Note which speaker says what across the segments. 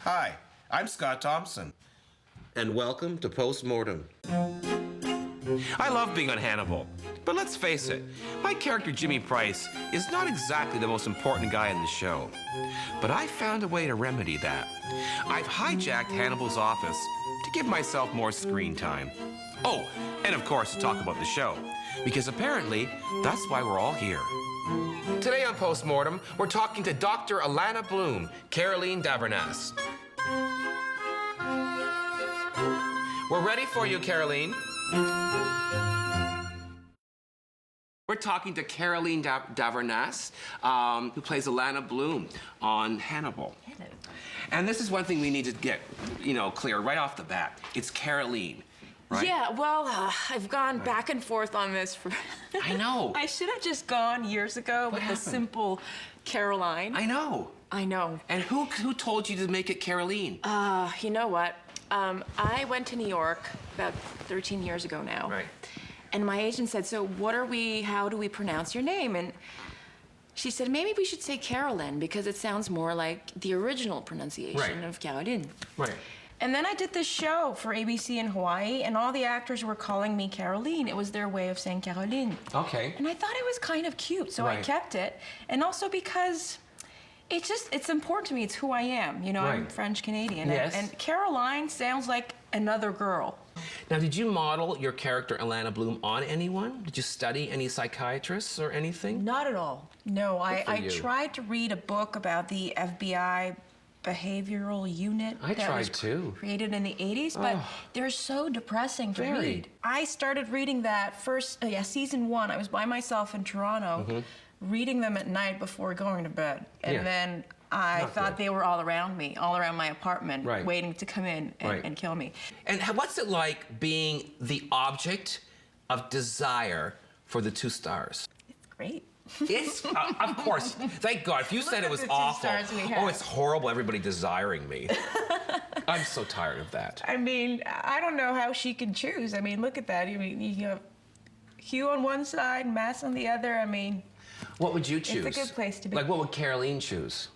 Speaker 1: Hi, I'm Scott Thompson.
Speaker 2: And welcome to Mortem.
Speaker 3: I love being on Hannibal, but let's face it, my character Jimmy Price is not exactly the most important guy in the show. But I found a way to remedy that. I've hijacked Hannibal's office to give myself more screen time. Oh, and of course to talk about the show, because apparently that's why we're all here. Today on Postmortem, we're talking to Dr. Alana Bloom, Caroline Dhaverness. We're ready for you, Caroline. We're talking to Caroline Dhaverness, who plays Alana Bloom on Hannibal.
Speaker 4: Hello.
Speaker 3: And this is one thing we need to get, clear right off the bat. It's Caroline, right?
Speaker 4: Yeah, well, I've gone back and forth on this for...
Speaker 3: I know.
Speaker 4: I should have just gone years ago with the simple Caroline.
Speaker 3: I know.
Speaker 4: I know.
Speaker 3: And who told you to make it Caroline?
Speaker 4: You know what? I went to New York about 13 years ago now.
Speaker 3: Right.
Speaker 4: And my agent said, so how do we pronounce your name? And she said, maybe we should say Caroline because it sounds more like the original pronunciation of Caroline.
Speaker 3: Right.
Speaker 4: And then I did this show for ABC in Hawaii, and all the actors were calling me Caroline. It was their way of saying Caroline.
Speaker 3: Okay.
Speaker 4: And I thought it was kind of cute, so I kept it. And also because it's important to me. It's who I am. I'm French-Canadian.
Speaker 3: Yes.
Speaker 4: And Caroline sounds like another girl.
Speaker 3: Now, did you model your character Alana Bloom on anyone? Did you study any psychiatrists or anything?
Speaker 4: Not at all. No, I
Speaker 3: you.
Speaker 4: tried to read a book about the FBI behavioral unit
Speaker 3: that was
Speaker 4: created in the 80s, but they're so depressing to read. I started reading that season 1. I was by myself in Toronto, reading them at night before going to bed. And then I thought they were all around me, all around my apartment, waiting to come in and kill me.
Speaker 3: And what's it like being the object of desire for the 2 stars?
Speaker 4: It's great.
Speaker 3: It's, of course, thank God. If you said it was awful, it's horrible, everybody desiring me. I'm so tired of that.
Speaker 4: I mean, I don't know how she can choose. I mean, look at that. I mean, you have Hugh on one side, Mass on the other. I mean,
Speaker 3: what would you choose?
Speaker 4: It's a good place to be.
Speaker 3: Like, what would Caroline choose?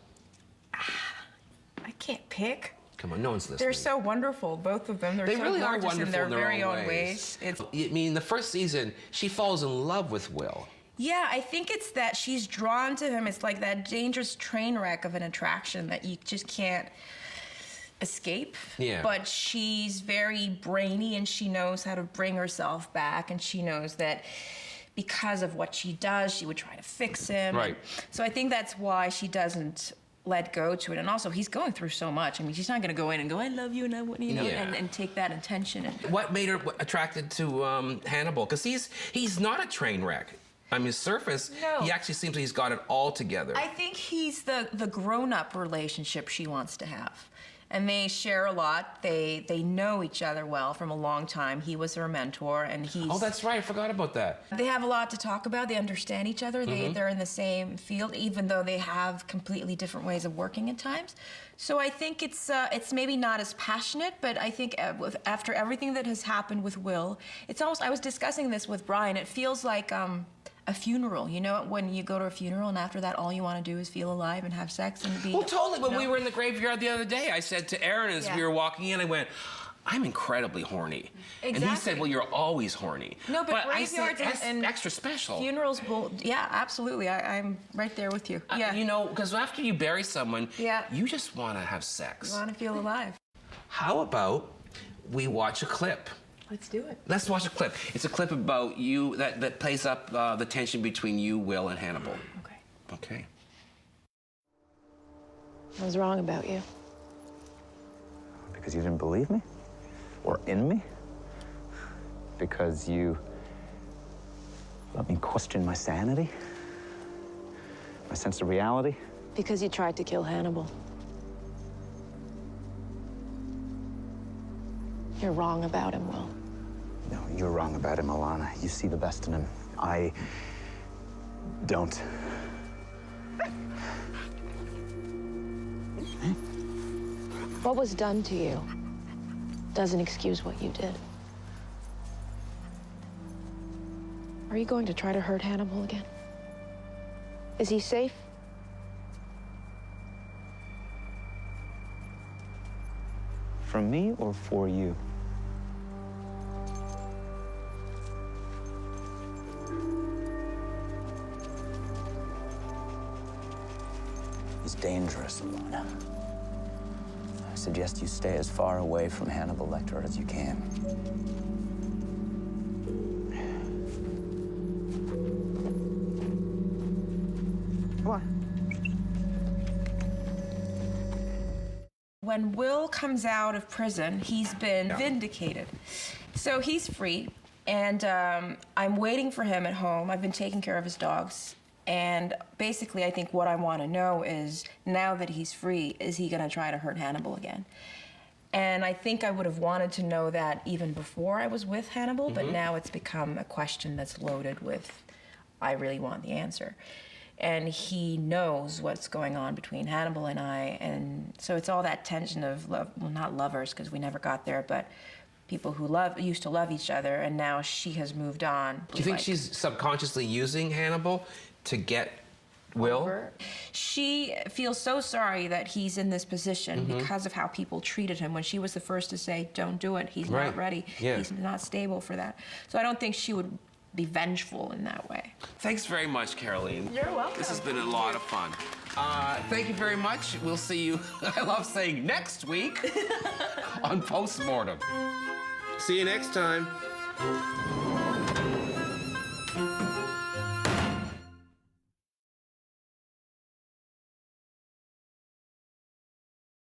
Speaker 4: I can't pick.
Speaker 3: Come on, no one's listening.
Speaker 4: They're so wonderful, both of them. They so
Speaker 3: really are
Speaker 4: gorgeous
Speaker 3: wonderful
Speaker 4: in their very own ways.
Speaker 3: I mean, the first season, she falls in love with Will.
Speaker 4: Yeah, I think it's that she's drawn to him. It's like that dangerous train wreck of an attraction that you just can't escape.
Speaker 3: Yeah.
Speaker 4: But she's very brainy and she knows how to bring herself back, and she knows that because of what she does, she would try to fix him.
Speaker 3: Right.
Speaker 4: So I think that's why she doesn't let go to it. And also, he's going through so much. I mean, she's not going to go in and go, I love you, and I want and take that attention.
Speaker 3: What made her attracted to Hannibal? Because he's not a train wreck. I mean, surface, he actually seems like he's got it all together.
Speaker 4: I think he's the grown-up relationship she wants to have. And they share a lot. They know each other well from a long time. He was her mentor, and he's...
Speaker 3: Oh, that's right. I forgot about that.
Speaker 4: They have a lot to talk about. They understand each other. They're in the same field, even though they have completely different ways of working at times. So I think it's maybe not as passionate, but I think after everything that has happened with Will, it's almost... I was discussing this with Brian. It feels like... a funeral, when you go to a funeral and after that all you want to do is feel alive and have sex and be...
Speaker 3: Well, totally. When we were in the graveyard the other day, I said to Aaron as we were walking in, I went, I'm incredibly horny.
Speaker 4: Exactly.
Speaker 3: And he said, well, you're always horny.
Speaker 4: No, but graveyards
Speaker 3: and extra special.
Speaker 4: Funerals will... Yeah, absolutely. I'm right there with you. Yeah.
Speaker 3: Because after you bury someone, you just want to have sex.
Speaker 4: You want to feel alive.
Speaker 3: How about we watch a clip?
Speaker 4: Let's do it.
Speaker 3: Let's watch a clip. It's a clip about you that plays up the tension between you, Will, and Hannibal.
Speaker 4: Okay.
Speaker 3: Okay.
Speaker 4: What was wrong about you?
Speaker 5: Because you didn't believe me? Or in me? Because you let me question my sanity? My sense of reality?
Speaker 6: Because you tried to kill Hannibal. You're wrong about him, Will.
Speaker 5: No, you're wrong about him, Alana. You see the best in him. I don't.
Speaker 6: What was done to you doesn't excuse what you did. Are you going to try to hurt Hannibal again? Is he safe?
Speaker 5: from me or for you? He's dangerous, Alana. I suggest you stay as far away from Hannibal Lecter as you can. Come on.
Speaker 4: When Will comes out of prison, he's been vindicated. So he's free, and I'm waiting for him at home. I've been taking care of his dogs. And basically, I think what I want to know is, now that he's free, is he going to try to hurt Hannibal again? And I think I would have wanted to know that even before I was with Hannibal, but now it's become a question that's loaded with, I really want the answer. And he knows what's going on between Hannibal and I, and so it's all that tension of love, well, not lovers, because we never got there, but people who used to love each other, and now she has moved on.
Speaker 3: Do you think she's subconsciously using Hannibal to get Will?
Speaker 4: Over. She feels so sorry that he's in this position because of how people treated him. When she was the first to say, don't do it, he's not ready, he's not stable for that. So I don't think she would be vengeful in that way.
Speaker 3: Thanks very much, Caroline.
Speaker 4: You're welcome.
Speaker 3: This has been a lot of fun. Thank you very much. We'll see you, I love saying next week, on Postmortem.
Speaker 2: See you next time.